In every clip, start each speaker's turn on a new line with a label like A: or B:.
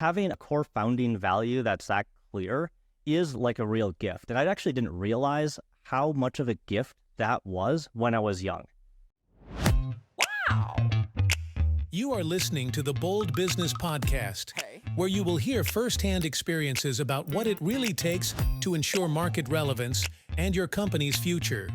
A: Having a core founding value that's that clear is like a real gift. And I actually didn't realize how much of a gift that was when I was young.
B: Wow!
C: You are listening to the Bold Business Podcast, where you will hear firsthand experiences about what it really takes to ensure market relevance and your company's future.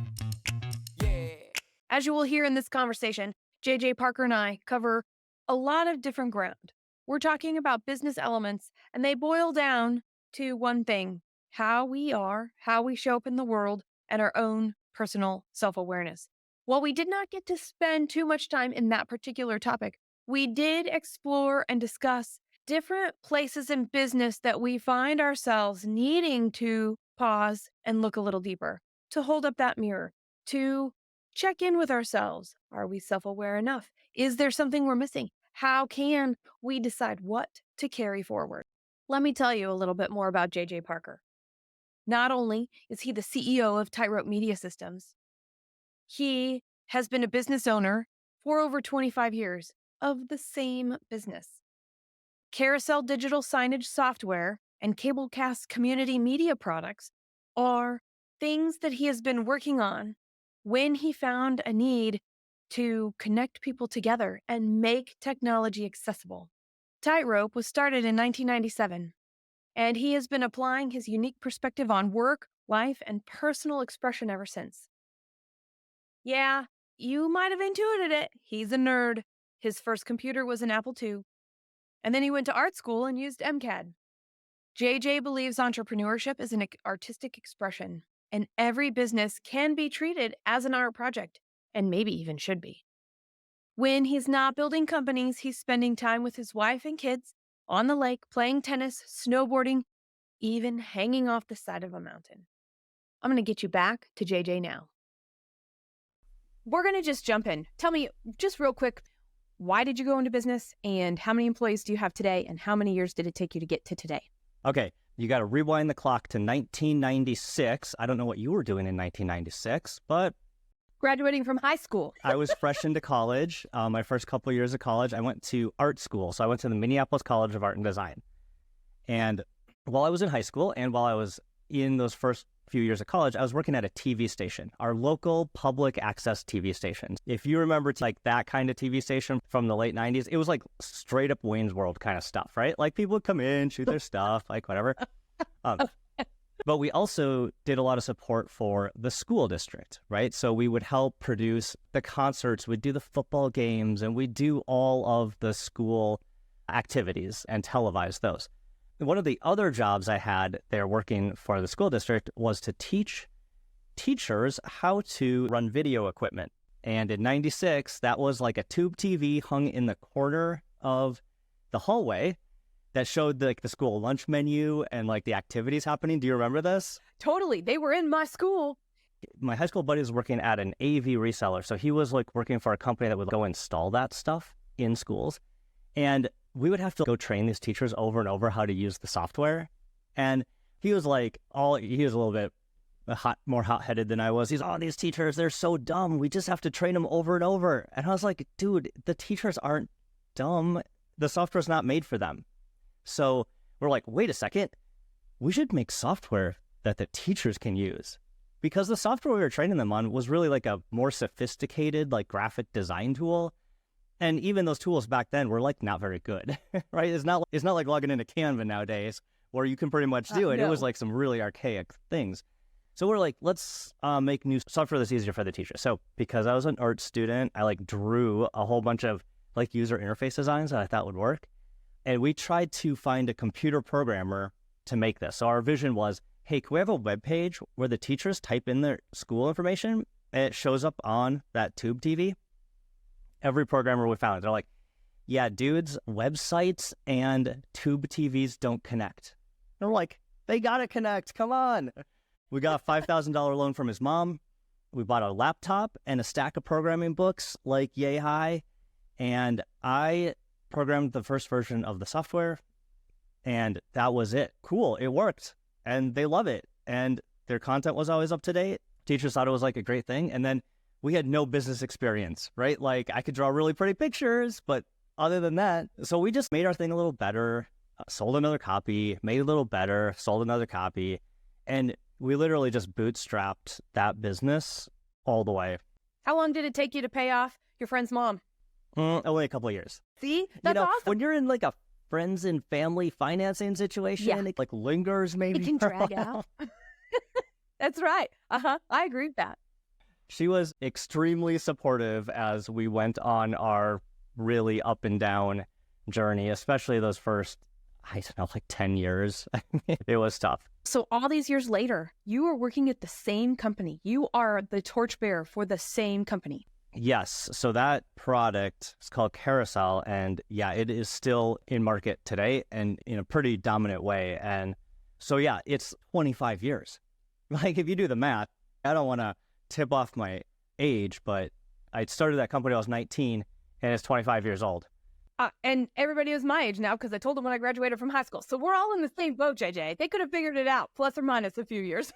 B: As you will hear in this conversation, JJ Parker and I cover a lot of different ground. We're talking about business elements, and they boil down to one thing: how we are, how we show up in the world, and our own personal self-awareness. While we did not get to spend too much time in that particular topic, we did explore and discuss different places in business that we find ourselves needing to pause and look a little deeper, to hold up that mirror, to check in with ourselves. Are we self-aware enough? Is there something we're missing? How can we decide what to carry forward? Let me tell you a little bit more about JJ Parker. Not only is he the CEO of Tightrope Media Systems, he has been a business owner for over 25 years of the same business. Carousel digital signage software and Cablecast community media products are things that he has been working on when he found a need to connect people together and make technology accessible. Tightrope was started in 1997, and he has been applying his unique perspective on work, life, and personal expression ever since. Yeah, you might have intuited it. He's a nerd. His first computer was an Apple II, and then he went to art school and used MCAD. JJ believes entrepreneurship is an artistic expression, and every business can be treated as an art project, and maybe even should be. When he's not building companies, he's spending time with his wife and kids on the lake, playing tennis, snowboarding, even hanging off the side of a mountain. I'm going to get you back to JJ now. We're going to just jump in. Tell me, just real quick, why did you go into business, and how many employees do you have today, and how many years did it take you to get to today?
A: Okay, you got to rewind the clock to 1996. I don't know what you were doing in 1996, but
B: Graduating from high school.
A: I was fresh into college. My first couple of years of college, I went to art school. So I went to the Minneapolis College of Art and Design. And while I was in high school and while I was in those first few years of college, I was working at a TV station, our local public access TV station. If you remember like that kind of TV station from the late 90s, it was like straight up Wayne's World kind of stuff, right? Like people would come in, shoot their stuff, like whatever. But we also did a lot of support for the school district, right? So we would help produce the concerts, we'd do the football games, and we'd do all of the school activities and televise those. One of the other jobs I had there working for the school district was to teach teachers how to run video equipment. And in 96, that was like a tube TV hung in the corner of the hallway that showed like the school lunch menu and like the activities happening. Do you remember this?
B: Totally. They were in my school.
A: My high school buddy was working at an AV reseller. So he was like working for a company that would go install that stuff in schools. And we would have to go train these teachers over and over how to use the software. And he was like, he was a little bit more hot-headed than I was. He's, these teachers, they're so dumb. We just have to train them over and over. And I was like, dude, the teachers aren't dumb. The software's not made for them. So we're like, wait a second, we should make software that the teachers can use. Because the software we were training them on was really like a more sophisticated like graphic design tool. And even those tools back then were like not very good, right? It's not like logging into Canva nowadays where you can pretty much do it.
B: No.
A: It was like some really archaic things. So we're like, let's make new software that's easier for the teacher. So because I was an art student, I like drew a whole bunch of like user interface designs that I thought would work. And we tried to find a computer programmer to make this. So our vision was, hey, can we have a web page where the teachers type in their school information and it shows up on that tube TV? Every programmer we found, they're like, yeah, dudes, websites and tube TVs don't connect. And we're like, they gotta connect, come on. We got a $5,000 loan from his mom. We bought a laptop and a stack of programming books like yay high. And I programmed the first version of the software, and that was it. Cool, it worked, and they love it, and their content was always up to date. Teachers thought it was like a great thing, and then we had no business experience, right? Like I could draw really pretty pictures, but other than that, so we just made our thing a little better. sold another copy, made a little better, sold another copy. And we literally just bootstrapped that business all the way.
B: How long did it take you to pay off your friend's mom?
A: Only a couple of years.
B: See, that's awesome.
A: When you're in like a friends and family financing situation, it like lingers maybe.
B: It can drag out. That's right. I agree with that.
A: She was extremely supportive as we went on our really up and down journey, especially those first, I don't know, like 10 years. It was tough.
B: So all these years later, you are working at the same company. You are the torchbearer for the same company.
A: Yes. So that product is called Carousel. And yeah, it is still in market today and in a pretty dominant way. And so, yeah, it's 25 years. Like if you do the math, I don't want to tip off my age, but I started that company when I was 19 and it's 25 years old.
B: And everybody is my age now because I told them when I graduated from high school. So we're all in the same boat, JJ. They could have figured it out, plus or minus a few years.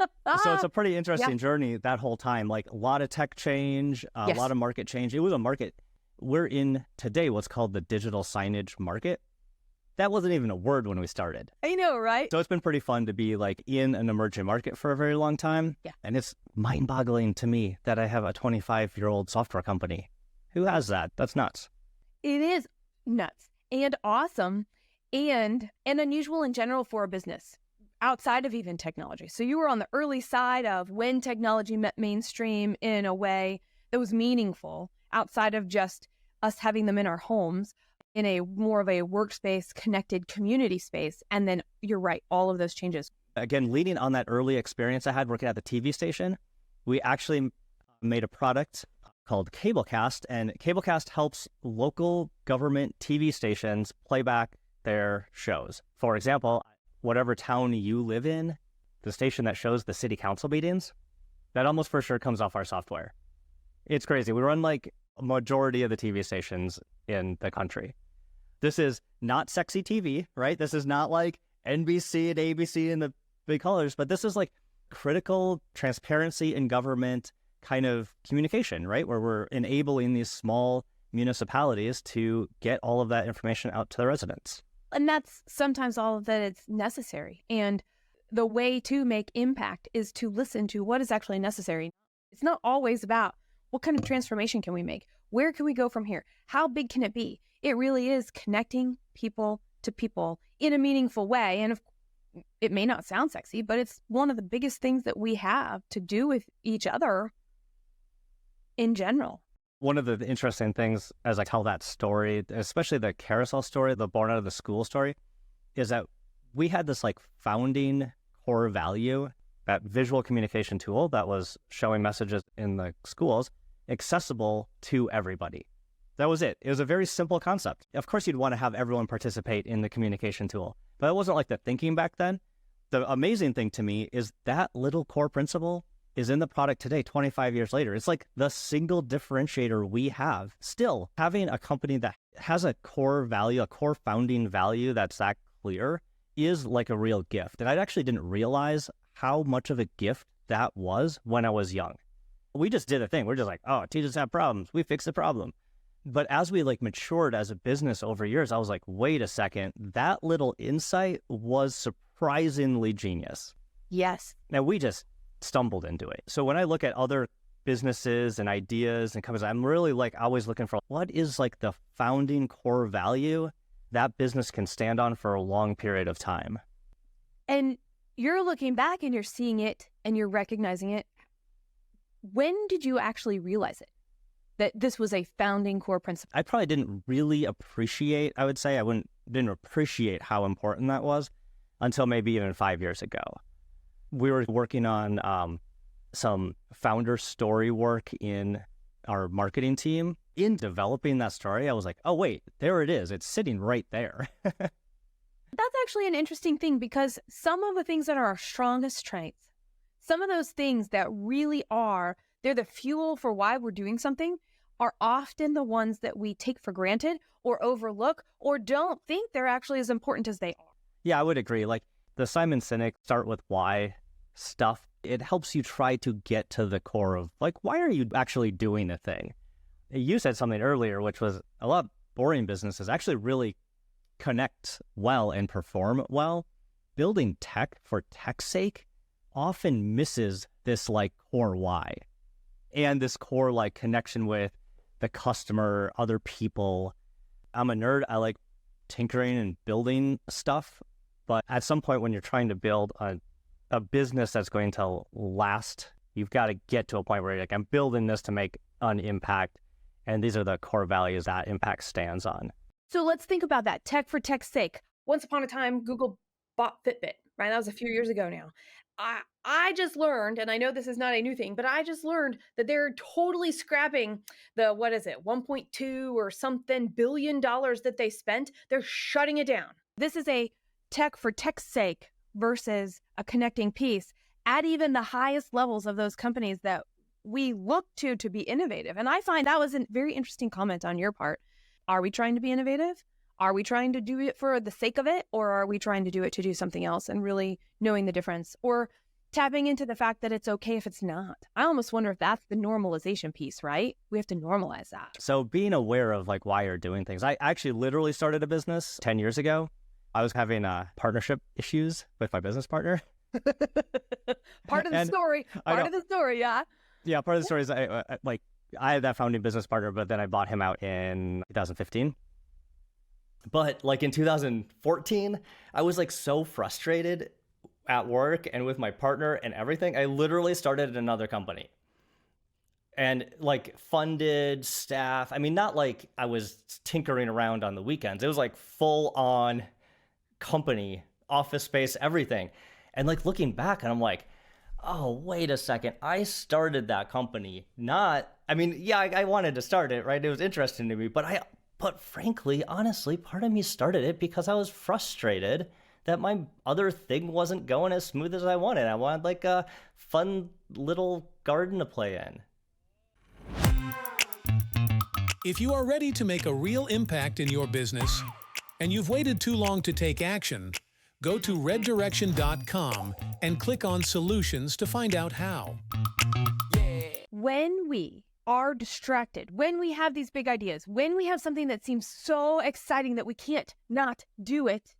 A: So it's a pretty interesting journey that whole time. Like a lot of tech change, a lot of market change. It was a market. We're in today what's called the digital signage market. That wasn't even a word when we started.
B: I know, right?
A: So it's been pretty fun to be like in an emerging market for a very long time.
B: Yeah.
A: And it's mind-boggling to me that I have a 25-year-old software company. Who has that? That's nuts.
B: It is nuts and awesome and unusual in general for a business outside of even technology. So you were on the early side of when technology met mainstream in a way that was meaningful outside of just us having them in our homes in a more of a workspace, connected community space. And then you're right, all of those changes.
A: Again, leading on that early experience I had working at the TV station, we actually made a product called Cablecast, and Cablecast helps local government TV stations play back their shows. For example, whatever town you live in, the station that shows the city council meetings, that almost for sure comes off our software. It's crazy. We run like a majority of the TV stations in the country. This is not sexy TV, right? This is not like NBC and ABC and the big colors, but this is like critical transparency in government kind of communication, right? Where we're enabling these small municipalities to get all of that information out to the residents.
B: And that's sometimes all that it's necessary. And the way to make impact is to listen to what is actually necessary. It's not always about what kind of transformation can we make? Where can we go from here? How big can it be? It really is connecting people to people in a meaningful way. And it may not sound sexy, but it's one of the biggest things that we have to do with each other in general.
A: One of the interesting things as I tell that story, especially the carousel story, the born out of the school story, is that we had this like founding core value, that visual communication tool that was showing messages in the schools accessible to everybody. That was it. It was a very simple concept. Of course, you'd want to have everyone participate in the communication tool, but it wasn't like the thinking back then. The amazing thing to me is that little core principle is in the product today, 25 years later. It's like the single differentiator we have. Still, having a company that has a core value, a core founding value that's that clear is like a real gift. And I actually didn't realize how much of a gift that was when I was young. We just did a thing. We're just like, oh, teachers have problems. We fix the problem. But as we like matured as a business over years, I was like, wait a second, that little insight was surprisingly genius.
B: Yes.
A: Now we just stumbled into it. So when I look at other businesses and ideas and companies, I'm really like always looking for what is like the founding core value that business can stand on for a long period of time.
B: And you're looking back and you're seeing it and you're recognizing it. When did you actually realize it? That this was a founding core principle?
A: I probably didn't really appreciate, I would say, didn't appreciate how important that was until maybe even 5 years ago. We were working on some founder story work in our marketing team. In developing that story, I was like, oh, wait, there it is. It's sitting right there.
B: That's actually an interesting thing because some of the things that are our strongest strengths, some of those things that really are, they're the fuel for why we're doing something, are often the ones that we take for granted or overlook or don't think they're actually as important as they are.
A: Yeah, I would agree. Like the Simon Sinek start with why stuff, it helps you try to get to the core of like, why are you actually doing a thing? You said something earlier, which was a lot of boring businesses actually really connect well and perform well, building tech for tech's sake often misses this like core why and this core like connection with the customer, other people. I'm a nerd. I like tinkering and building stuff. But at some point when you're trying to build a business that's going to last, you've got to get to a point where you're like, I'm building this to make an impact. And these are the core values that impact stands on.
B: So let's think about that. Tech for tech's sake. Once upon a time, Google bought Fitbit, right? That was a few years ago now. I just learned, and I know this is not a new thing, but I just learned that they're totally scrapping the, 1.2 or something billion dollars that they spent. They're shutting it down. This is a tech for tech's sake versus a connecting piece at even the highest levels of those companies that we look to be innovative. And I find that was a very interesting comment on your part. Are we trying to be innovative? Are we trying to do it for the sake of it? Or are we trying to do it to do something else and really knowing the difference? Or tapping into the fact that it's okay if it's not? I almost wonder if that's the normalization piece, right? We have to normalize that.
A: So being aware of like why you're doing things. I actually literally started a business 10 years ago. I was having partnership issues with my business partner.
B: Part of the story. Part of the story, yeah.
A: Yeah, part of the story is I had that founding business partner, but then I bought him out in 2015. But like in 2014, I was like so frustrated at work and with my partner and everything. I literally started another company and like funded staff. I mean, not like I was tinkering around on the weekends. It was like full on company, office space, everything. And like looking back and I'm like, oh, wait a second. I started that company. I wanted to start it, right? It was interesting to me, but frankly, honestly, part of me started it because I was frustrated that my other thing wasn't going as smooth as I wanted. I wanted like a fun little garden to play in.
C: If you are ready to make a real impact in your business and you've waited too long to take action, go to reddirection.com and click on Solutions to find out how.
B: When we are distracted, when we have these big ideas, when we have something that seems so exciting that we can't not do it,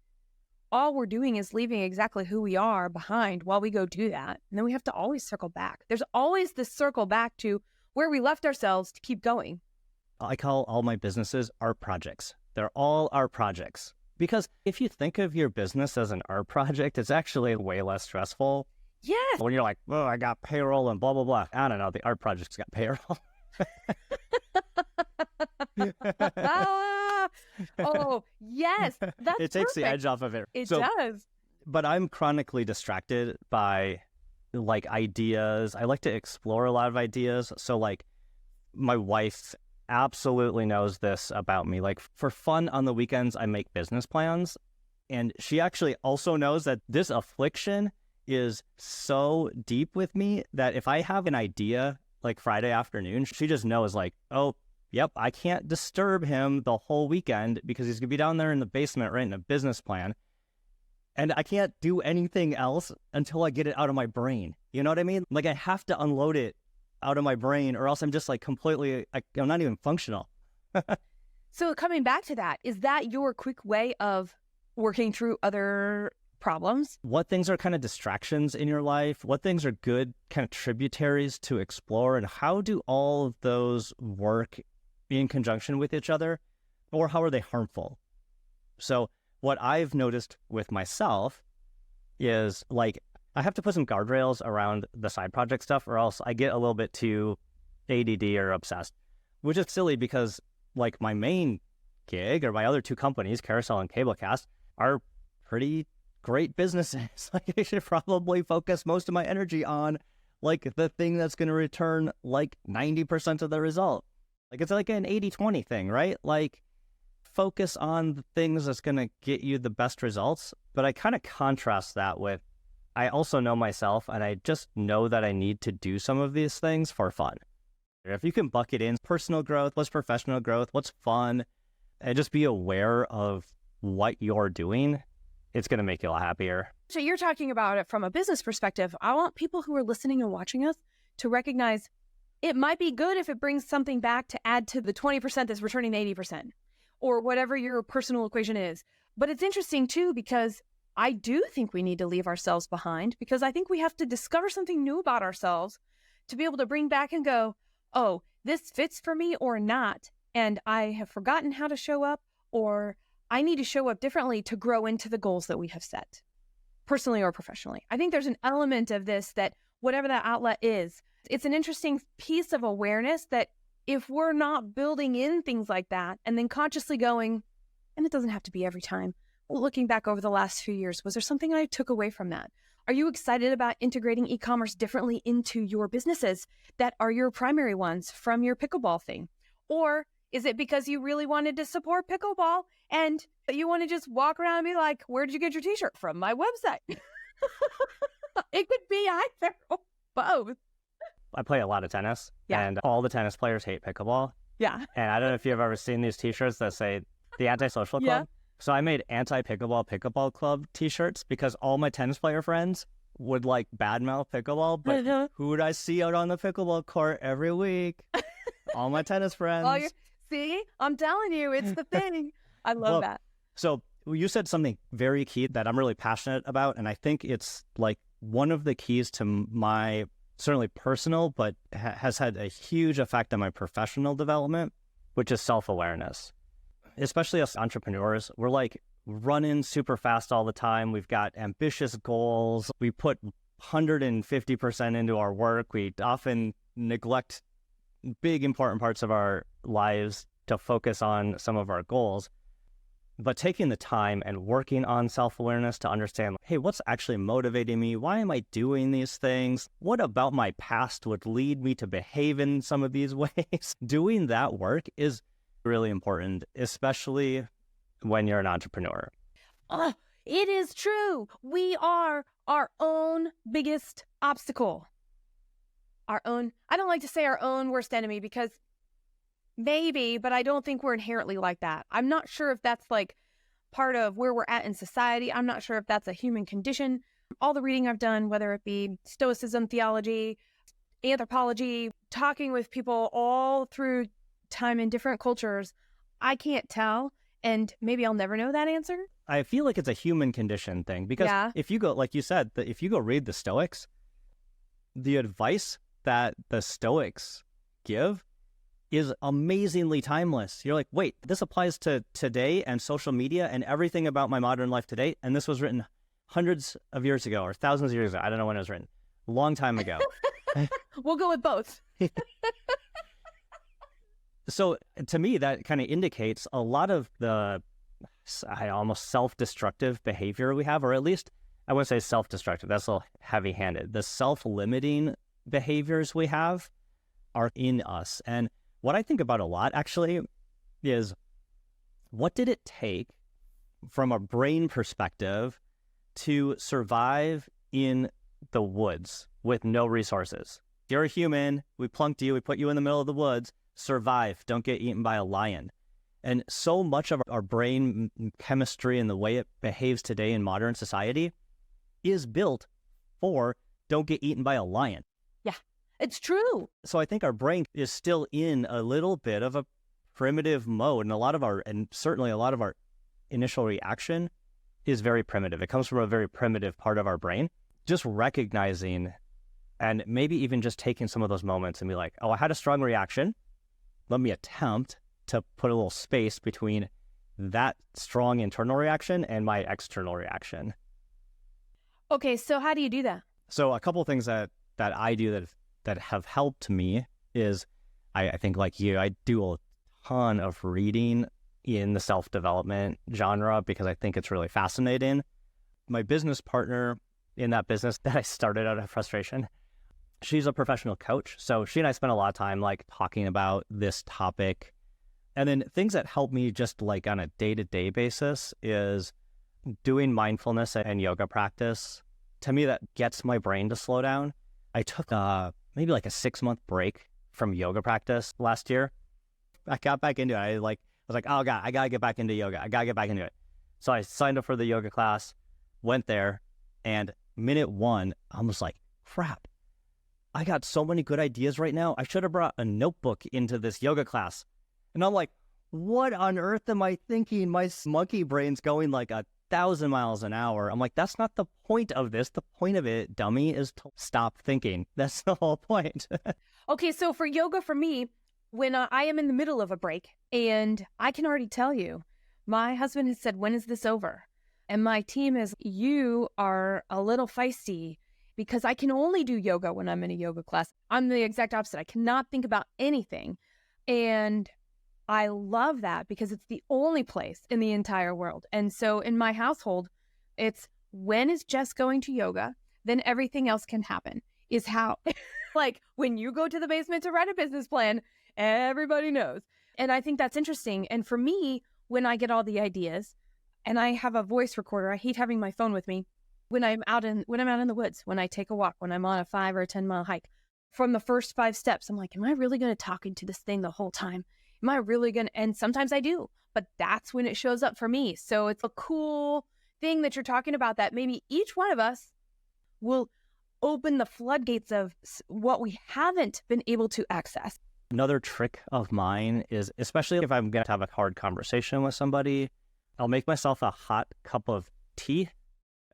B: all we're doing is leaving exactly who we are behind while we go do that. And then we have to always circle back. There's always this circle back to where we left ourselves to keep going.
A: I call all my businesses art projects. They're all art projects. Because if you think of your business as an art project, it's actually way less stressful.
B: Yes.
A: When you're like, oh, I got payroll and blah, blah, blah. I don't know. The art project's got payroll.
B: Oh, yes. That's
A: it takes
B: perfect.
A: the edge off of it.
B: It does.
A: But I'm chronically distracted by like ideas. I like to explore a lot of ideas. So like my wife absolutely knows this about me. Like for fun on the weekends, I make business plans. And she actually also knows that this affliction is so deep with me that if I have an idea like Friday afternoon, she just knows like, oh, yep, I can't disturb him the whole weekend because he's going to be down there in the basement writing a business plan. And I can't do anything else until I get it out of my brain. You know what I mean? Like I have to unload it out of my brain or else I'm just like completely, I'm not even functional.
B: So coming back to that, is that your quick way of working through other problems?
A: What things are kind of distractions in your life? What things are good kind of tributaries to explore? And how do all of those work in conjunction with each other? Or how are they harmful? So what I've noticed with myself is like, I have to put some guardrails around the side project stuff or else I get a little bit too ADD or obsessed, which is silly because like my main gig or my other two companies, Carousel and Cablecast, are pretty great businesses. Like I should probably focus most of my energy on like the thing that's going to return like 90% of the result. Like it's like an 80-20 thing, right? Like focus on the things that's going to get you the best results. But I kind of contrast that with, I also know myself and I just know that I need to do some of these things for fun. If you can bucket in personal growth, what's professional growth, what's fun, and just be aware of what you're doing, it's going to make you a lot happier.
B: So you're talking about it from a business perspective. I want people who are listening and watching us to recognize it might be good if it brings something back to add to the 20% that's returning 80%, or whatever your personal equation is. But it's interesting too, because I do think we need to leave ourselves behind, because I think we have to discover something new about ourselves to be able to bring back and go, oh, this fits for me or not. And I have forgotten how to show up, or I need to show up differently to grow into the goals that we have set, personally or professionally. I think there's an element of this that whatever that outlet is, it's an interesting piece of awareness that if we're not building in things like that and then consciously going, and it doesn't have to be every time, looking back over the last few years, was there something I took away from that? Are you excited about integrating e-commerce differently into your businesses that are your primary ones from your pickleball thing? Or is it because you really wanted to support pickleball and you want to just walk around and be like, where did you get your t-shirt from? My website. It could be either or both.
A: I play a lot of tennis, and all the tennis players hate pickleball.
B: Yeah.
A: And I don't know if you've ever seen these t-shirts that say the antisocial club. So I made pickleball club t-shirts because all my tennis player friends would like badmouth pickleball, but who would I see out on the pickleball court every week? All my tennis friends.
B: See, I'm telling you, it's the thing. I love that.
A: So you said something very key that I'm really passionate about, and I think it's like one of the keys to my certainly personal, but has had a huge effect on my professional development, which is self-awareness. Especially us entrepreneurs, we're like running super fast all the time. We've got ambitious goals. We put 150% into our work. We often neglect big important parts of our lives to focus on some of our goals. But taking the time and working on self-awareness to understand, hey, what's actually motivating me? Why am I doing these things? What about my past would lead me to behave in some of these ways? Doing that work is really important, especially when you're an entrepreneur.
B: It is true. We are our own biggest obstacle. I don't like to say our own worst enemy, because maybe, but I don't think we're inherently like that. I'm not sure if that's like part of where we're at in society. I'm not sure if that's a human condition. All the reading I've done, whether it be Stoicism, theology, anthropology, talking with people all through time in different cultures, I can't tell. And maybe I'll never know that answer.
A: I feel like it's a human condition thing, because if you go, like you said, if you go read the Stoics, the advice that the Stoics give is amazingly timeless. You're like, wait, this applies to today and social media and everything about my modern life today. And this was written hundreds of years ago or thousands of years ago. I don't know when it was written. A long time ago.
B: We'll go with both.
A: So to me, that kind of indicates a lot of the almost self-destructive behavior we have, or at least I wouldn't say self-destructive. That's a little heavy-handed. The self-limiting behaviors we have are in us. And what I think about a lot, actually, is what did it take from a brain perspective to survive in the woods with no resources? You're a human. We plunked you. We put you in the middle of the woods. Survive. Don't get eaten by a lion. And so much of our brain chemistry and the way it behaves today in modern society is built for don't get eaten by a lion.
B: Yeah, it's true.
A: So I think our brain is still in a little bit of a primitive mode, and certainly a lot of our initial reaction is very primitive. It comes from a very primitive part of our brain. Just recognizing and maybe even just taking some of those moments and be like, oh, I had a strong reaction. Let me attempt to put a little space between that strong internal reaction and my external reaction.
B: Okay, so how do you do that?
A: So a couple of things that I do that have helped me is I think like you, I do a ton of reading in the self-development genre because I think it's really fascinating. My business partner in that business that I started out of frustration, she's a professional coach. So she and I spent a lot of time like talking about this topic. And then things that help me just like on a day-to-day basis is doing mindfulness and yoga practice. To me, that gets my brain to slow down. I took maybe like a 6-month break from yoga practice last year. I got back into it. I was like, oh God, I got to get back into yoga. I got to get back into it. So I signed up for the yoga class, went there, and minute one, I'm just like, crap. I got so many good ideas right now. I should have brought a notebook into this yoga class. And I'm like, what on earth am I thinking? My monkey brain's going like 1,000 miles an hour. I'm like, that's not the point of this. The point of it, dummy, is to stop thinking. That's the whole point.
B: Okay, so for yoga, for me, when I am in the middle of a break, and I can already tell you, my husband has said, when is this over? And my team is, you are a little feisty because I can only do yoga when I'm in a yoga class. I'm the exact opposite. I cannot think about anything. And I love that because it's the only place in the entire world. And so in my household, it's when is Jess going to yoga? Then everything else can happen. Is how, like when you go to the basement to write a business plan, everybody knows. And I think that's interesting. And for me, when I get all the ideas and I have a voice recorder, I hate having my phone with me. When I'm out in the woods, when I take a walk, when I'm on a 5 or 10 mile hike, from the first 5 steps, I'm like, am I really going to talk into this thing the whole time? Am I really going to? And sometimes I do, but that's when it shows up for me. So it's a cool thing that you're talking about, that maybe each one of us will open the floodgates of what we haven't been able to access.
A: Another trick of mine is, especially if I'm going to have a hard conversation with somebody, I'll make myself a hot cup of tea,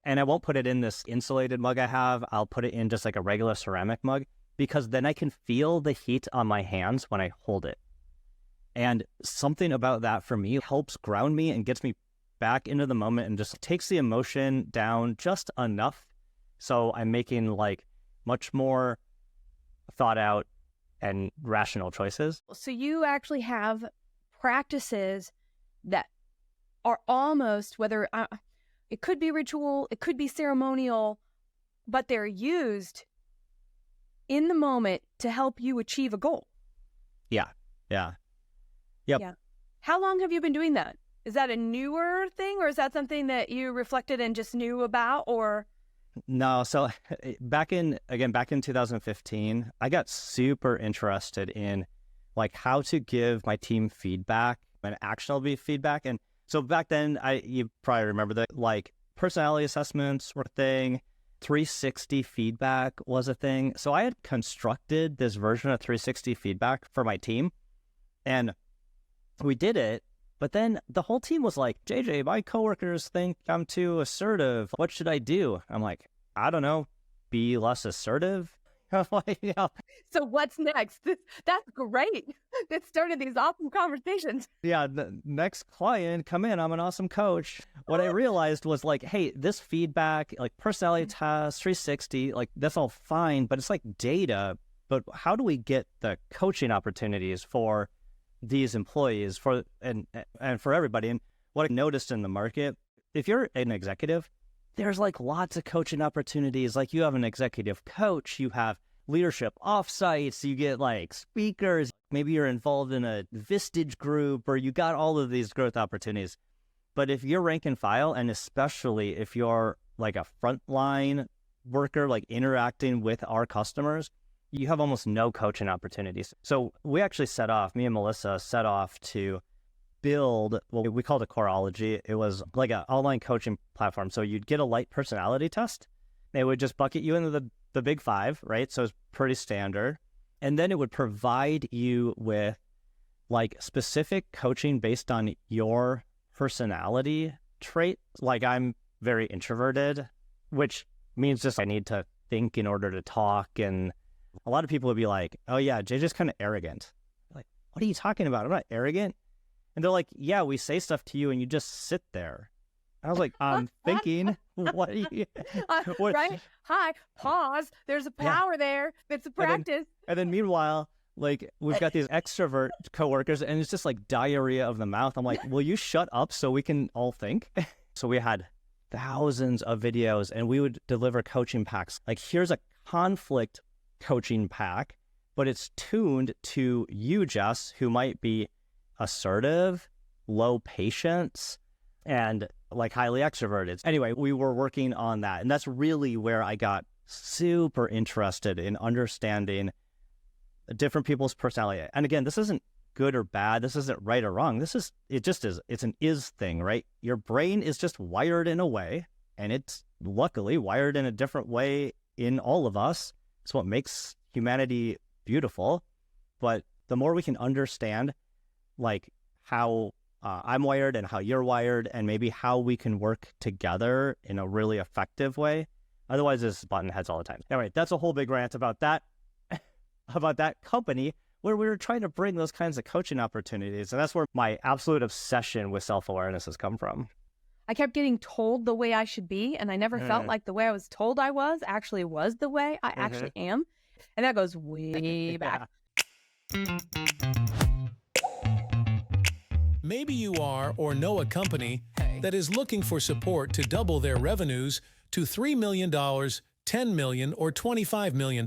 A: and I won't put it in this insulated mug I have. I'll put it in just like a regular ceramic mug, because then I can feel the heat on my hands when I hold it. And something about that for me helps ground me and gets me back into the moment and just takes the emotion down just enough. So I'm making like much more thought out and rational choices.
B: So you actually have practices that are almost, whether it could be ritual, it could be ceremonial, but they're used in the moment to help you achieve a goal.
A: Yeah. Yep.
B: Yeah. How long have you been doing that? Is that a newer thing, or is that something that you reflected and just knew about, or?
A: No, so back in 2015, I got super interested in like how to give my team feedback and actionable feedback. And so back then, you probably remember that like personality assessments were a thing, 360 feedback was a thing. So I had constructed this version of 360 feedback for my team, and we did it. But then the whole team was like, JJ, my coworkers think I'm too assertive. What should I do? I'm like, I don't know, be less assertive. Yeah.
B: So what's next? That's great. That started these awesome conversations.
A: Yeah, the next client, come in, I'm an awesome coach. What I realized was like, hey, this feedback, like personality test, 360, like that's all fine, but it's like data. But how do we get the coaching opportunities for these employees and for everybody? And what I noticed in the market, if you're an executive, there's like lots of coaching opportunities. Like you have an executive coach, you have leadership offsites, you get like speakers, maybe you're involved in a Vistage group, or you got all of these growth opportunities. But if you're rank and file, and especially if you're like a frontline worker, like interacting with our customers, you have almost no coaching opportunities. So we actually me and Melissa set off to build what we called a Coreology. It was like an online coaching platform. So you'd get a light personality test. They would just bucket you into the big 5, right? So it's pretty standard. And then it would provide you with like specific coaching based on your personality trait. Like I'm very introverted, which means just I need to think in order to talk. And a lot of people would be like, oh yeah, JJ's kind of arrogant. Like, what are you talking about? I'm not arrogant. And they're like, yeah, we say stuff to you and you just sit there. I was like, I'm thinking, what are you? What?
B: Right? Hi, pause. There's a power there. It's a practice.
A: And then meanwhile, like we've got these extrovert coworkers and it's just like diarrhea of the mouth. I'm like, will you shut up so we can all think? So we had thousands of videos and we would deliver coaching packs. Like here's a conflict coaching pack, but it's tuned to you, Jess, who might be assertive, low patience, and like highly extroverted. Anyway, we were working on that. And that's really where I got super interested in understanding different people's personality. And again, this isn't good or bad. This isn't right or wrong. It's an is thing, right? Your brain is just wired in a way, and it's luckily wired in a different way in all of us. It's what makes humanity beautiful. But the more we can understand like how I'm wired and how you're wired, and maybe how we can work together in a really effective way. Otherwise, it's button heads all the time. All right, that's a whole big rant about that, about that company where we were trying to bring those kinds of coaching opportunities. And that's where my absolute obsession with self-awareness has come from.
B: I kept getting told the way I should be, and I never felt like the way I was told I was actually was the way I actually am. And that goes way back.
C: Maybe you are or know a company that is looking for support to double their revenues to $3 million, $10 million, or $25 million.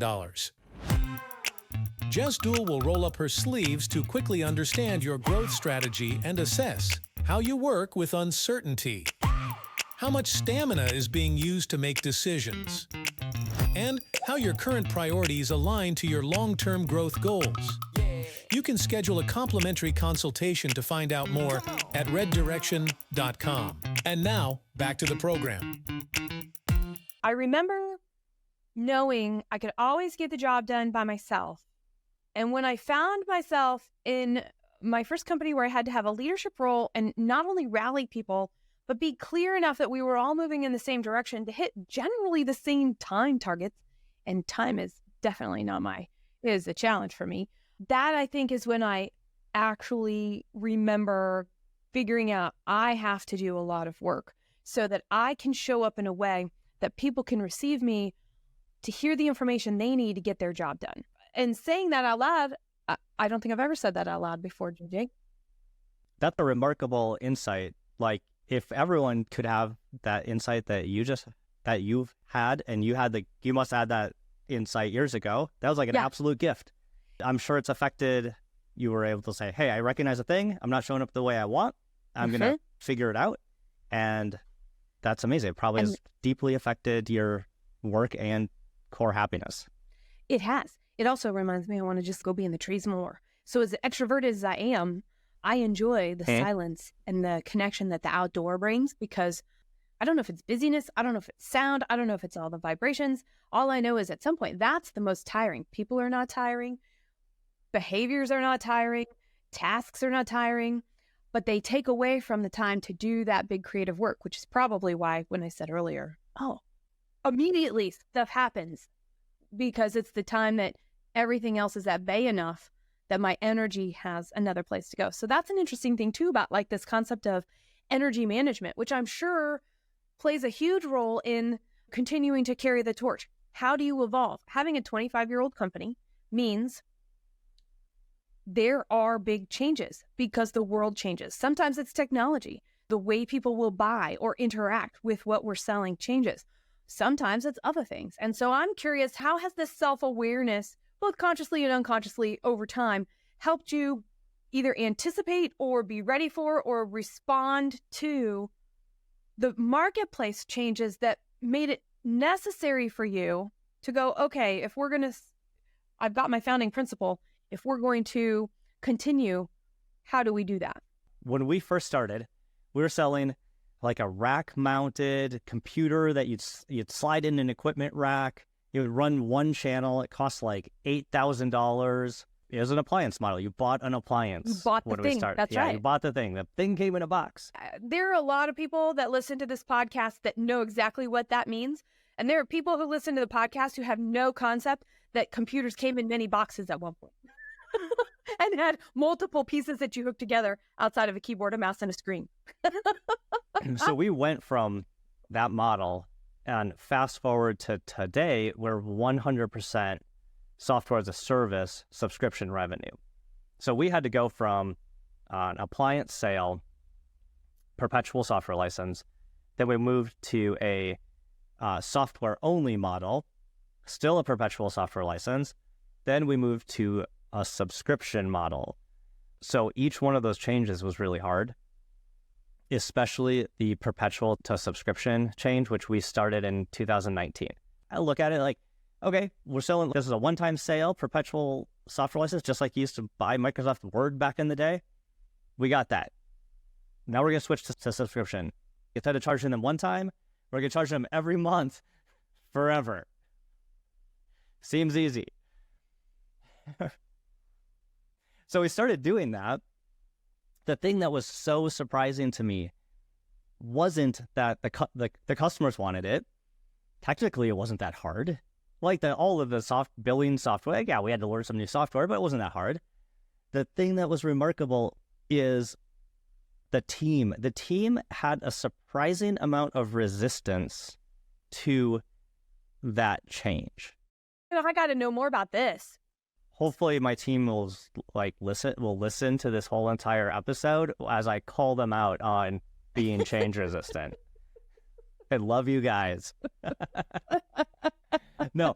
C: Jess Duell will roll up her sleeves to quickly understand your growth strategy and assess how you work with uncertainty, how much stamina is being used to make decisions, and how your current priorities align to your long-term growth goals. You can schedule a complimentary consultation to find out more at reddirection.com. And now, back to the program.
B: I remember knowing I could always get the job done by myself. And when I found myself in my first company where I had to have a leadership role and not only rally people, but be clear enough that we were all moving in the same direction to hit generally the same time targets, and time is definitely is a challenge for me. That, I think, is when I actually remember figuring out I have to do a lot of work so that I can show up in a way that people can receive me to hear the information they need to get their job done. And saying that out loud, I don't think I've ever said that out loud before, JJ.
A: That's a remarkable insight. Like, if everyone could have that insight that you've had, and you must have had that insight years ago, that was like an absolute gift. I'm sure it's affected. You were able to say, hey, I recognize a thing. I'm not showing up the way I want. I'm going to figure it out. And that's amazing. It probably has deeply affected your work and core happiness.
B: It has. It also reminds me I want to just go be in the trees more. So as extroverted as I am, I enjoy the silence and the connection that the outdoor brings, because I don't know if it's busyness. I don't know if it's sound. I don't know if it's all the vibrations. All I know is at some point, that's the most tiring. People are not tiring. Behaviors are not tiring. Tasks are not tiring. But they take away from the time to do that big creative work, which is probably why when I said earlier, immediately stuff happens, because it's the time that everything else is at bay enough that my energy has another place to go. So that's an interesting thing too about like this concept of energy management, which I'm sure plays a huge role in continuing to carry the torch. How do you evolve? Having a 25-year-old company means there are big changes because the world changes. Sometimes it's technology. The way people will buy or interact with what we're selling changes. Sometimes it's other things. And so I'm curious, how has this self-awareness, both consciously and unconsciously over time, helped you either anticipate or be ready for or respond to the marketplace changes that made it necessary for you to go, okay, if we're going to, I've got my founding principle, if we're going to continue, how do we do that?
A: When we first started, we were selling like a rack-mounted computer that you'd slide in an equipment rack. You would run one channel. It cost like $8,000. It was an appliance model. You bought an appliance.
B: You bought the thing. That's right.
A: You bought the thing. The thing came in a box.
B: There are a lot of people that listen to this podcast that know exactly what that means. And there are people who listen to the podcast who have no concept that computers came in many boxes at one point and had multiple pieces that you hooked together outside of a keyboard, a mouse, and a screen.
A: So we went from that model and fast forward to today, we're 100% software as a service subscription revenue. So we had to go from an appliance sale, perpetual software license, then we moved to a software only model, still a perpetual software license. Then we moved to a subscription model. So each one of those changes was really hard, especially the perpetual to subscription change, which we started in 2019. I look at it like, okay, we're selling, this is a one-time sale, perpetual software license, just like you used to buy Microsoft Word back in the day. We got that. Now we're going to switch to subscription. Instead of charging them one time, we're going to charge them every month forever. Seems easy. So we started doing that. the thing that was so surprising to me wasn't that the customers wanted it. Technically, it wasn't that hard. Like all of the billing software, yeah, we had to learn some new software, but it wasn't that hard. The thing that was remarkable is the team. The team had a surprising amount of resistance to that change.
B: I got to know more about this.
A: Hopefully my team will listen to this whole entire episode as I call them out on being change resistant. I love you guys. No.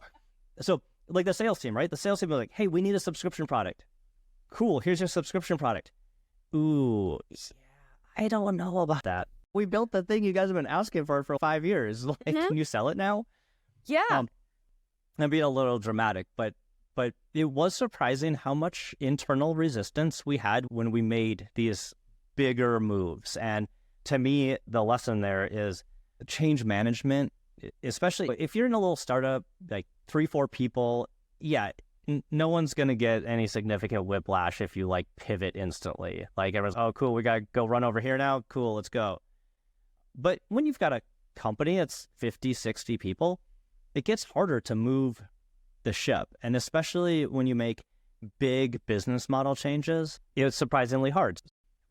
A: So like the sales team, right? The sales team was like, hey, we need a subscription product. Cool. Here's your subscription product. Ooh, yeah, I don't know about that. We built the thing you guys have been asking for 5 years. Like, can you sell it now?
B: Yeah.
A: I'm being a little dramatic, but it was surprising how much internal resistance we had when we made these bigger moves. And to me, the lesson there is change management, especially if you're in a little startup, like 3-4 people, yeah, no one's going to get any significant whiplash if you like pivot instantly. Like everyone's, oh, cool, we got to go run over here now. Cool, let's go. But when you've got a company that's 50, 60 people, it gets harder to move the ship. And especially when you make big business model changes, it's surprisingly hard.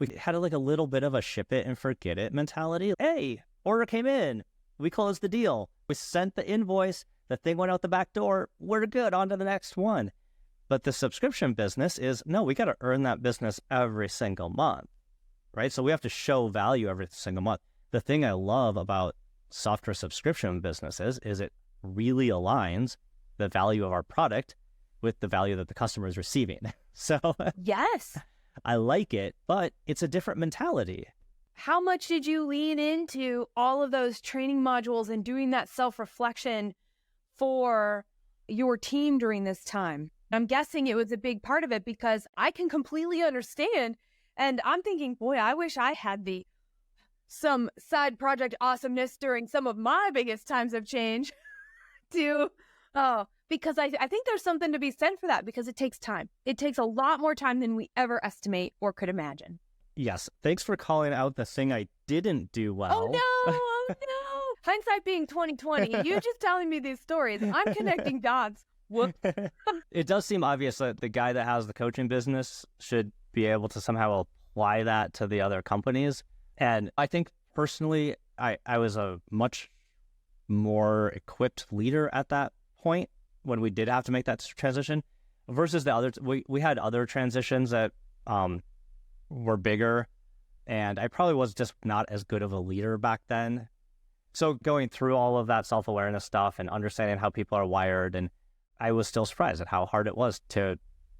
A: We had like a little bit of a ship it and forget it mentality. Hey, order came in. We closed the deal. We sent the invoice. The thing went out the back door. We're good. On to the next one. But the subscription business is, no, we got to earn that business every single month, right? So we have to show value every single month. The thing I love about software subscription businesses is it really aligns the value of our product with the value that the customer is receiving. So
B: yes,
A: I like it, but it's a different mentality.
B: How much did you lean into all of those training modules and doing that self-reflection for your team during this time? I'm guessing it was a big part of it because I can completely understand. And I'm thinking, boy, I wish I had some side project awesomeness during some of my biggest times of change because I think there's something to be said for that because it takes time. It takes a lot more time than we ever estimate or could imagine.
A: Yes. Thanks for calling out the thing I didn't do well.
B: Oh, no. Hindsight being 20/20. You just telling me these stories. I'm connecting dots. Whoops.
A: It does seem obvious that the guy that has the coaching business should be able to somehow apply that to the other companies. And I think personally, I was a much more equipped leader at that point when we did have to make that transition versus the others. We had other transitions that were bigger, and I probably was just not as good of a leader back then. So going through all of that self-awareness stuff and understanding how people are wired, and I was still surprised at how hard it was to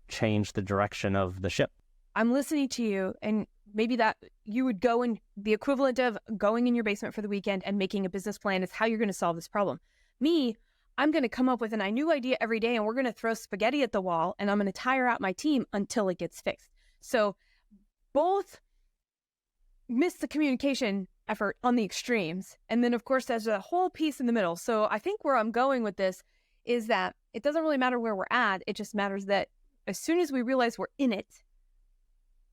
A: change the direction of the ship.
B: I'm listening to you, and maybe that you would go in the equivalent of going in your basement for the weekend and making a business plan is how you're going to solve this problem. Me, I'm going to come up with a new idea every day, and we're going to throw spaghetti at the wall, and I'm going to tire out my team until it gets fixed. So both miss the communication effort on the extremes. And then, of course, there's a whole piece in the middle. So I think where I'm going with this is that it doesn't really matter where we're at. It just matters that as soon as we realize we're in it,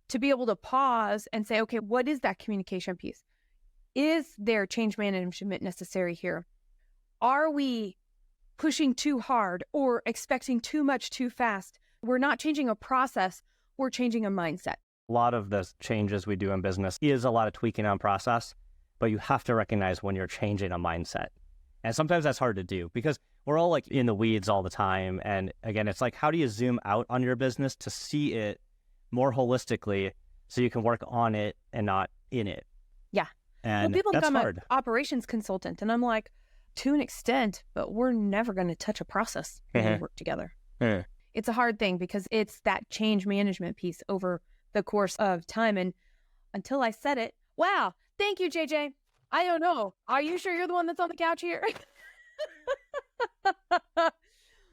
B: to be able to pause and say, okay, what is that communication piece? Is there change management necessary here? Are we pushing too hard or expecting too much too fast? We're not changing a process, we're changing a mindset.
A: A lot of the changes we do in business is a lot of tweaking on process, but you have to recognize when you're changing a mindset. And sometimes that's hard to do because we're all like in the weeds all the time. And again, it's like, how do you zoom out on your business to see it more holistically so you can work on it and not in it?
B: Yeah.
A: And
B: well, people
A: that's
B: think I'm
A: hard.
B: an operations consultant, and I'm like, to an extent, but we're never going to touch a process when we work together. It's a hard thing because it's that change management piece over the course of time. And until I said it, wow, thank you, JJ. I don't know. Are you sure you're the one that's on the couch here?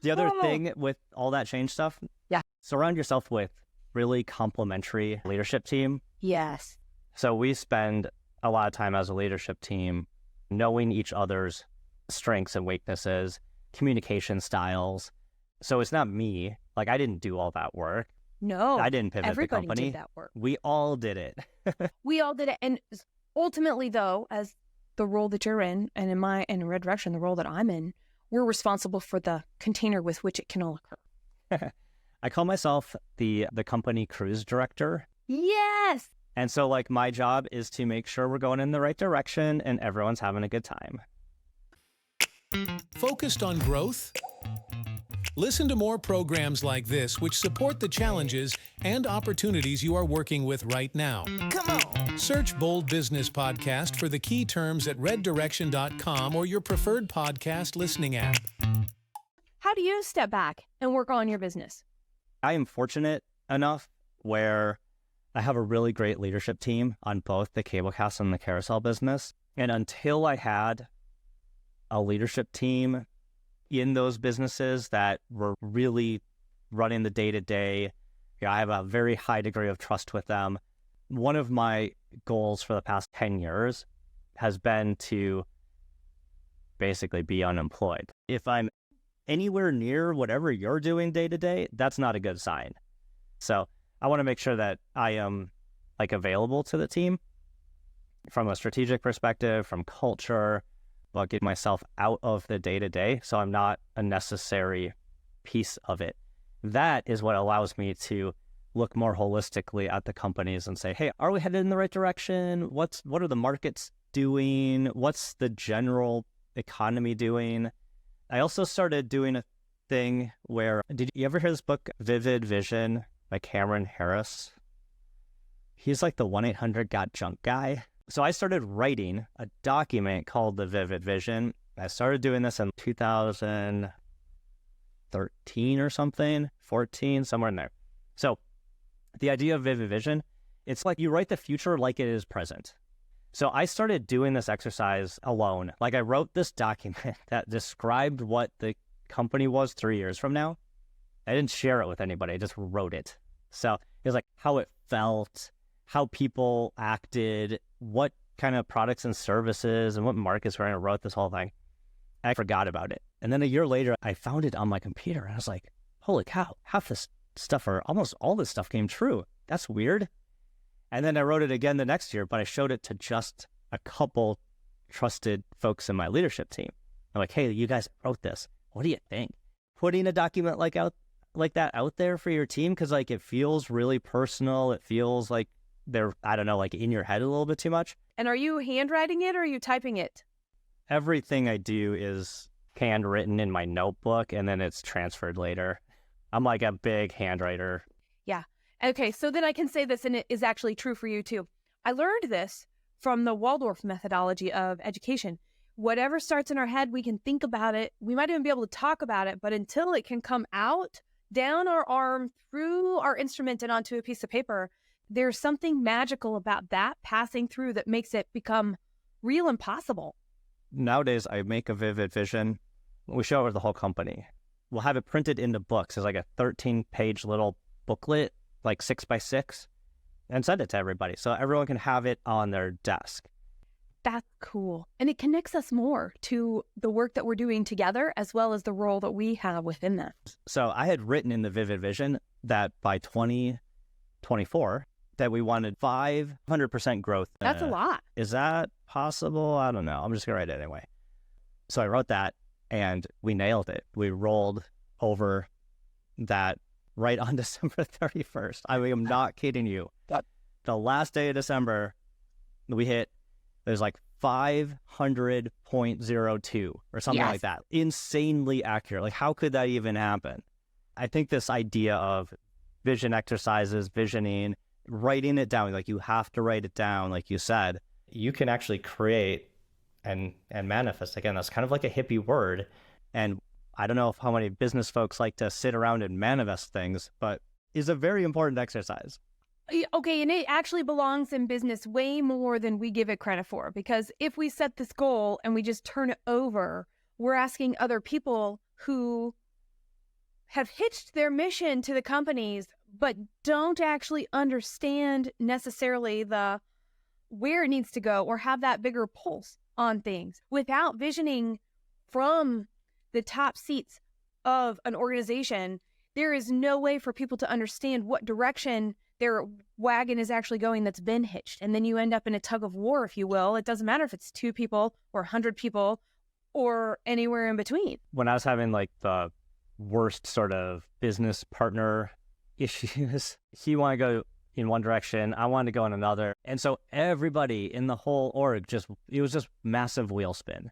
A: The other thing with all that change stuff,
B: yeah,
A: surround yourself with really complementary leadership team.
B: Yes.
A: So we spend a lot of time as a leadership team knowing each other's strengths and weaknesses, communication styles. So it's not me. Like, I didn't do all that work.
B: No,
A: I didn't pivot the
B: everybody
A: company.
B: did that work.
A: We all did it.
B: We all did it. And ultimately, though, as the role that you're in, and in Red Direction, the role that I'm in, we're responsible for the container with which it can all occur.
A: I call myself the company cruise director.
B: Yes.
A: And so like my job is to make sure we're going in the right direction and everyone's having a good time.
C: Focused on growth? Listen to more programs like this which support the challenges and opportunities you are working with right now. Come on. Search Bold Business Podcast for the key terms at reddirection.com or your preferred podcast listening app.
B: How do you step back and work on your business?
A: I am fortunate enough where I have a really great leadership team on both the Cablecast and the Carousel business. And until I had a leadership team in those businesses that were really running the day-to-day, I have a very high degree of trust with them. One of my goals for the past 10 years has been to basically be unemployed. If I'm anywhere near whatever you're doing day-to-day, that's not a good sign. So I want to make sure that I am like available to the team from a strategic perspective, from culture, but get myself out of the day-to-day so I'm not a necessary piece of it. That is what allows me to look more holistically at the companies and say, hey, are we headed in the right direction? What are the markets doing? What's the general economy doing? I also started doing a thing where, did you ever hear this book, Vivid Vision by Cameron Harris? He's like the 1-800-GOT-JUNK guy. So I started writing a document called the Vivid Vision. I started doing this in 2013 or something, 14, somewhere in there. So the idea of Vivid Vision, it's like you write the future like it is present. So I started doing this exercise alone. Like I wrote this document that described what the company was 3 years from now. I didn't share it with anybody. I just wrote it. So it was like how it felt, how people acted, what kind of products and services and what markets were in. I wrote this whole thing. I forgot about it. And then a year later, I found it on my computer. And I was like, holy cow, half this stuff or almost all this stuff came true. That's weird. And then I wrote it again the next year, but I showed it to just a couple trusted folks in my leadership team. I'm like, hey, you guys wrote this. What do you think? Putting a document like that out there for your team, because like it feels really personal. It feels like they're, I don't know, like in your head a little bit too much.
B: And are you handwriting it or are you typing it?
A: Everything I do is handwritten in my notebook and then it's transferred later. I'm like a big handwriter.
B: Yeah. Okay, so then I can say this, and it is actually true for you too. I learned this from the Waldorf methodology of education. Whatever starts in our head, we can think about it. We might even be able to talk about it, but until it can come out, down our arm, through our instrument and onto a piece of paper, there's something magical about that passing through that makes it become real and possible.
A: Nowadays, I make a Vivid Vision. We show it with the whole company. We'll have it printed into books. It's like a 13-page little booklet, like 6x6, and send it to everybody so everyone can have it on their desk.
B: That's cool. And it connects us more to the work that we're doing together as well as the role that we have within that.
A: So I had written in the Vivid Vision that by 2024 that we wanted 500% growth.
B: That's a lot.
A: Is that possible? I don't know. I'm just going to write it anyway. So I wrote that and we nailed it. We rolled over that right on December 31st. I mean, I'm not kidding you. The last day of December, we hit, there's like 500.02 or something like that. Insanely accurate. Like, how could that even happen? I think this idea of vision exercises, visioning, writing it down, like you have to write it down, like you said, you can actually create and manifest. Again, that's kind of like a hippie word. And I don't know how many business folks like to sit around and manifest things, but it's a very important exercise.
B: Okay, and it actually belongs in business way more than we give it credit for, because if we set this goal and we just turn it over, we're asking other people who have hitched their mission to the companies, but don't actually understand necessarily the where it needs to go or have that bigger pulse on things without visioning from the top seats of an organization. there is no way for people to understand what direction their wagon is actually going that's been hitched. And then you end up in a tug of war, if you will. It doesn't matter if it's 2 people or 100 people or anywhere in between.
A: When I was having like the worst sort of business partner issues, he wanted to go in one direction, I wanted to go in another. And so everybody in the whole org it was just massive wheel spin.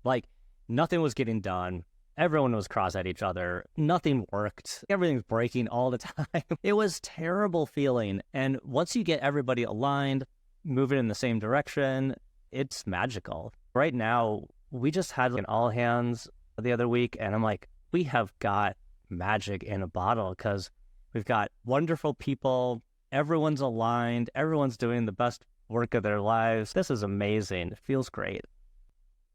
A: Like nothing was getting done. Everyone was cross at each other. Nothing worked. Everything's breaking all the time. It was terrible feeling. And once you get everybody aligned, moving in the same direction, it's magical. Right now, we just had an all hands the other week, and I'm like, we have got magic in a bottle because we've got wonderful people. Everyone's aligned. Everyone's doing the best work of their lives. This is amazing. It feels great.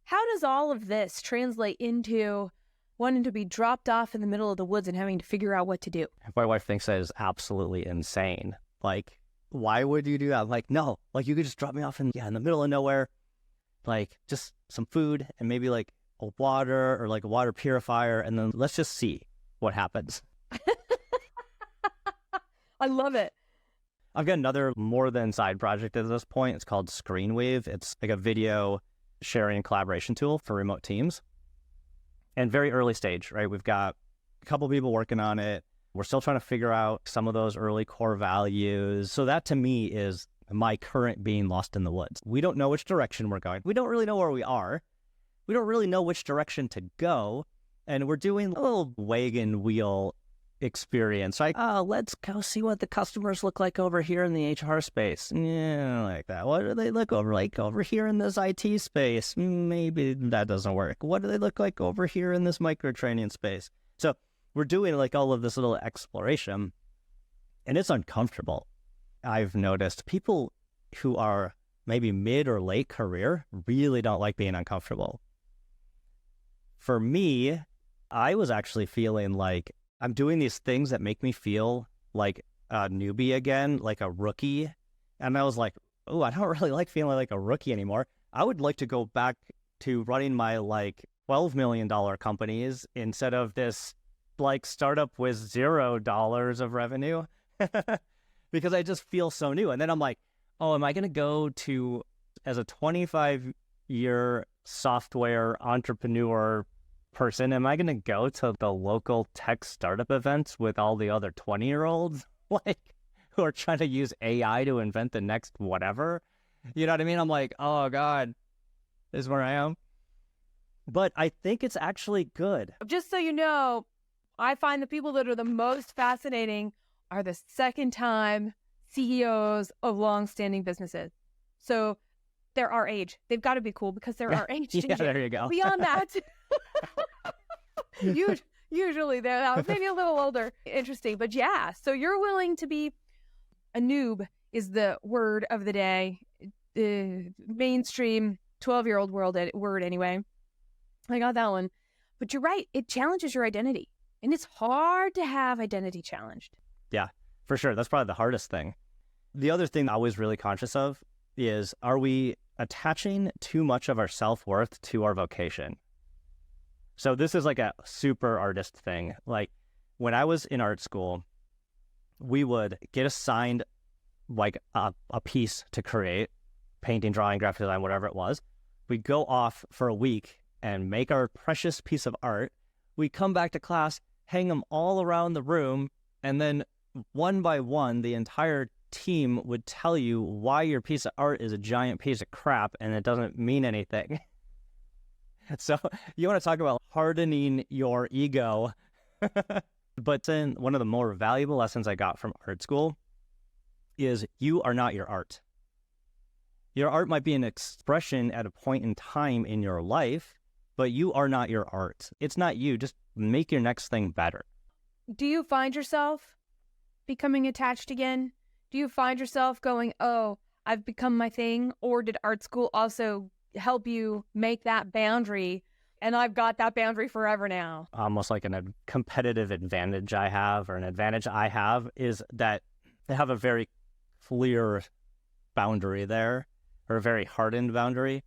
B: How does all of this translate into wanting to be dropped off in the middle of the woods and having to figure out what to do?
A: My wife thinks that is absolutely insane. Like, why would you do that? I'm like, no, like you could just drop me off in the middle of nowhere, like just some food and maybe like a water or like a water purifier, and then let's just see what happens.
B: I love it.
A: I've got another more than side project at this point. It's called Screenwave. It's like a video sharing and collaboration tool for remote teams. And very early stage, right? We've got a couple people working on it. We're still trying to figure out some of those early core values. So that to me is my current being lost in the woods. We don't know which direction we're going. We don't really know where we are. We don't really know which direction to go. And we're doing a little wagon wheel experience. Like, oh, let's go see what the customers look like over here in the HR space. Yeah, like that. What do they look like over here in this IT space? Maybe that doesn't work. What do they look like over here in this micro training space? So we're doing like all of this little exploration, and it's uncomfortable. I've noticed people who are maybe mid or late career really don't like being uncomfortable. For me, I was actually feeling like I'm doing these things that make me feel like a newbie again, like a rookie. And I was like, oh, I don't really like feeling like a rookie anymore. I would like to go back to running my like $12 million companies instead of this like startup with $0 of revenue because I just feel so new. And then I'm like, oh, am I going to go to as a 25-year software entrepreneur person, am I going to go to the local tech startup events with all the other 20-year-olds like who are trying to use AI to invent the next whatever? You know what I mean? I'm like, oh God, this is where I am. But I think it's actually good.
B: Just so you know, I find the people that are the most fascinating are the second-time CEOs of long-standing businesses. So they're our age. They've got to be cool because they're our age.
A: Yeah, there you go.
B: Beyond that, usually they're maybe a little older. Interesting. But yeah, so you're willing to be a noob is the word of the day. Mainstream 12-year-old word anyway. I got that one. But you're right. It challenges your identity. And it's hard to have identity challenged.
A: Yeah, for sure. That's probably the hardest thing. The other thing I was really conscious of is, are we attaching too much of our self-worth to our vocation? So this is like a super artist thing. Like when I was in art school, we would get assigned like a piece to create, painting, drawing, graphic design, whatever it was. We'd go off for a week and make our precious piece of art. We'd come back to class, hang them all around the room, and then one by one, the entire team would tell you why your piece of art is a giant piece of crap and it doesn't mean anything. So you want to talk about hardening your ego. But then one of the more valuable lessons I got from art school is you are not your art. Your art might be an expression at a point in time in your life, but you are not your art. It's not you. Just make your next thing better.
B: Do you find yourself becoming attached again? Do you find yourself going, oh, I've become my thing? Or did art school also help you make that boundary? And I've got that boundary forever now.
A: Almost like a competitive advantage I have, or an advantage I have, is that I have a very clear boundary there, or a very hardened boundary.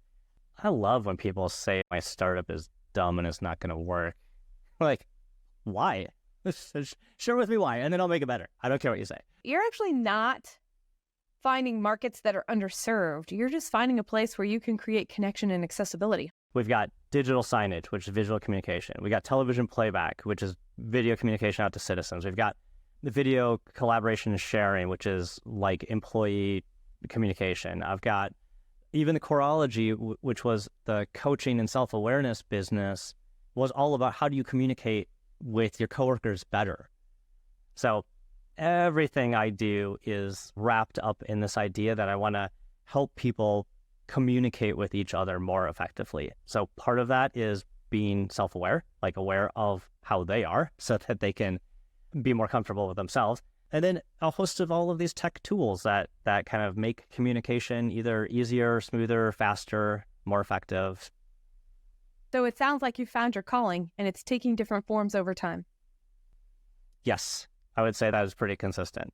A: I love when people say my startup is dumb and it's not going to work. Like, why? Share with me why, and then I'll make it better. I don't care what you say.
B: You're actually not finding markets that are underserved. You're just finding a place where you can create connection and accessibility.
A: We've got digital signage, which is visual communication. We got television playback, which is video communication out to citizens. We've got the video collaboration and sharing, which is like employee communication. I've got even the Coreology, which was the coaching and self-awareness business, was all about how do you communicate with your coworkers better. So everything I do is wrapped up in this idea that I want to help people communicate with each other more effectively. So part of that is being self-aware, like aware of how they are so that they can be more comfortable with themselves. And then a host of all of these tech tools that kind of make communication either easier, smoother, faster, more effective.
B: So it sounds like you found your calling and it's taking different forms over time.
A: Yes, I would say that is pretty consistent.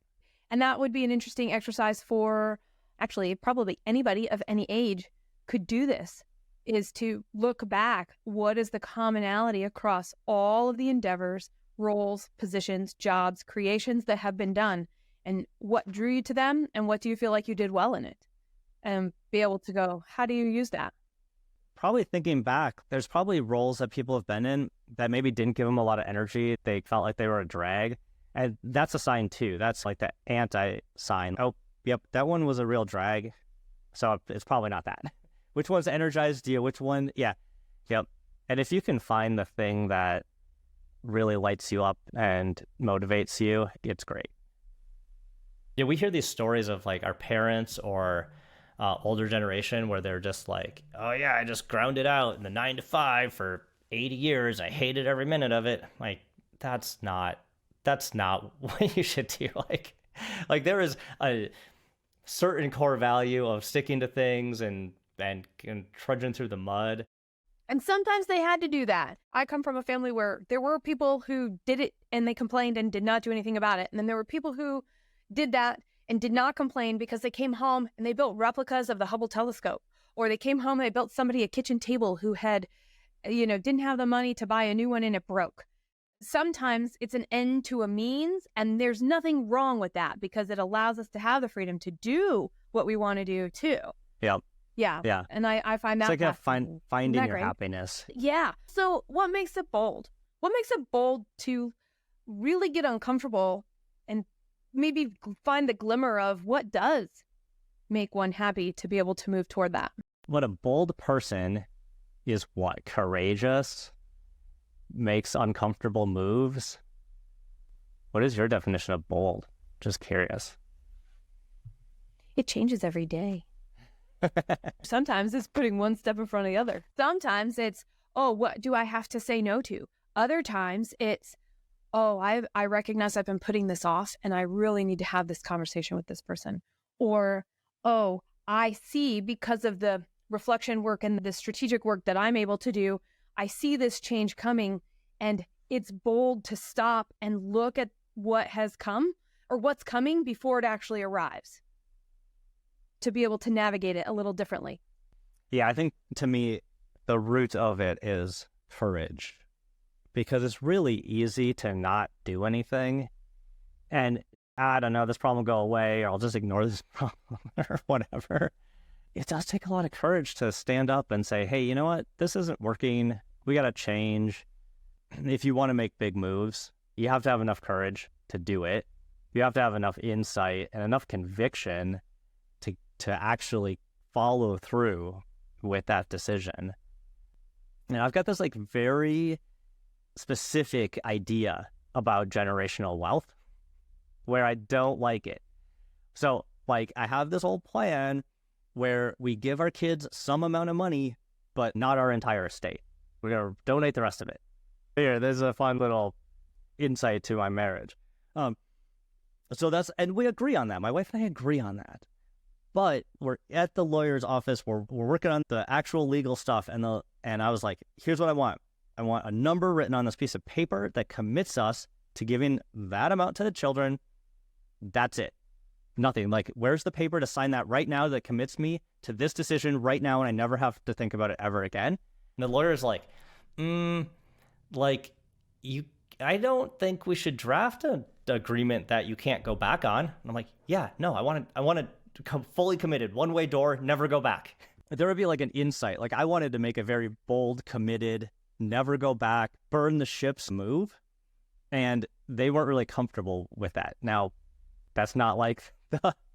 B: And that would be an interesting exercise for actually probably anybody of any age could do this, is to look back. What is the commonality across all of the endeavors, roles, positions, jobs, creations that have been done, and what drew you to them, and what do you feel like you did well in it? And be able to go, how do you use that?
A: Probably thinking back, there's probably roles that people have been in that maybe didn't give them a lot of energy. They felt like they were a drag. And that's a sign too. That's like the anti-sign. Oh, yep, that one was a real drag. So it's probably not that. Which one's energized you? Which one? Yeah, yep. And if you can find the thing that really lights you up and motivates you, it's great. Yeah, we hear these stories of like our parents or older generation where they're just like, oh yeah, I just ground it out in the 9 to 5 for 80 years. I hated every minute of it. Like, that's not what you should do. Like there is a certain core value of sticking to things and trudging through the mud.
B: And sometimes they had to do that. I come from a family where there were people who did it and they complained and did not do anything about it. And then there were people who did that and did not complain because they came home and they built replicas of the Hubble telescope. Or they came home and they built somebody a kitchen table who had, didn't have the money to buy a new one and it broke. Sometimes it's an end to a means, and there's nothing wrong with that because it allows us to have the freedom to do what we want to do too.
A: Yeah.
B: Yeah. And I find that
A: it's like finding your happiness.
B: Yeah. So what makes it bold? What makes it bold to really get uncomfortable and maybe find the glimmer of what does make one happy to be able to move toward that?
A: What a bold person is what? Courageous, makes uncomfortable moves. What is your definition of bold? Just curious.
B: It changes every day. Sometimes it's putting one step in front of the other. Sometimes it's, oh, what do I have to say no to? Other times it's, oh, I recognize I've been putting this off and I really need to have this conversation with this person. Or, oh, I see because of the reflection work and the strategic work that I'm able to do, I see this change coming, and it's bold to stop and look at what has come or what's coming before it actually arrives, to be able to navigate it a little differently.
A: Yeah, I think to me, the root of it is courage, because it's really easy to not do anything. And I don't know, this problem will go away, or I'll just ignore this problem or whatever. It does take a lot of courage to stand up and say, hey, you know what? This isn't working. We got to change. If you want to make big moves, you have to have enough courage to do it. You have to have enough insight and enough conviction to actually follow through with that decision. And I've got this like very specific idea about generational wealth where I don't like it. So like I have this whole plan where we give our kids some amount of money, but not our entire estate. We're going to donate the rest of it. Here, there's a fun little insight to my marriage. And we agree on that. My wife and I agree on that. But we're at the lawyer's office. We're working on the actual legal stuff. And I was like, here's what I want. I want a number written on this piece of paper that commits us to giving that amount to the children. That's it. Nothing. Like, where's the paper to sign that right now that commits me to this decision right now and I never have to think about it ever again? And the lawyer's like, I don't think we should draft an agreement that you can't go back on. And I'm like, yeah, no, I want to come fully committed, one-way door, never go back. There would be like an insight. Like I wanted to make a very bold, committed, never go back, burn the ships move. And they weren't really comfortable with that. Now, that's not like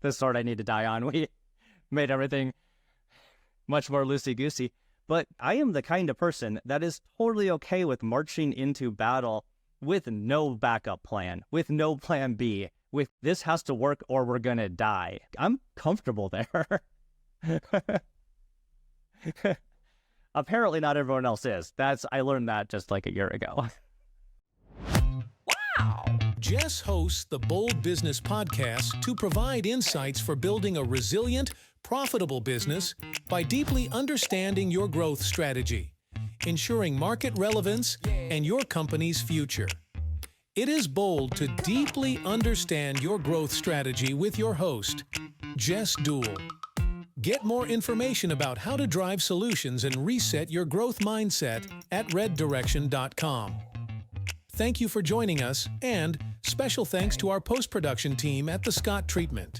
A: the sword I need to die on. We made everything much more loosey-goosey. But I am the kind of person that is totally okay with marching into battle with no backup plan, with no plan B, with this has to work or we're going to die. I'm comfortable there. Apparently not everyone else is. I learned that just like a year ago.
C: Wow! Jess hosts the Bold Business Podcast to provide insights for building a resilient, profitable business by deeply understanding your growth strategy, ensuring market relevance, and your company's future. It is bold to deeply understand your growth strategy with your host, Jess Dool. Get more information about how to drive solutions and reset your growth mindset at reddirection.com. Thank you for joining us, and special thanks to our post-production team at The Scott Treatment.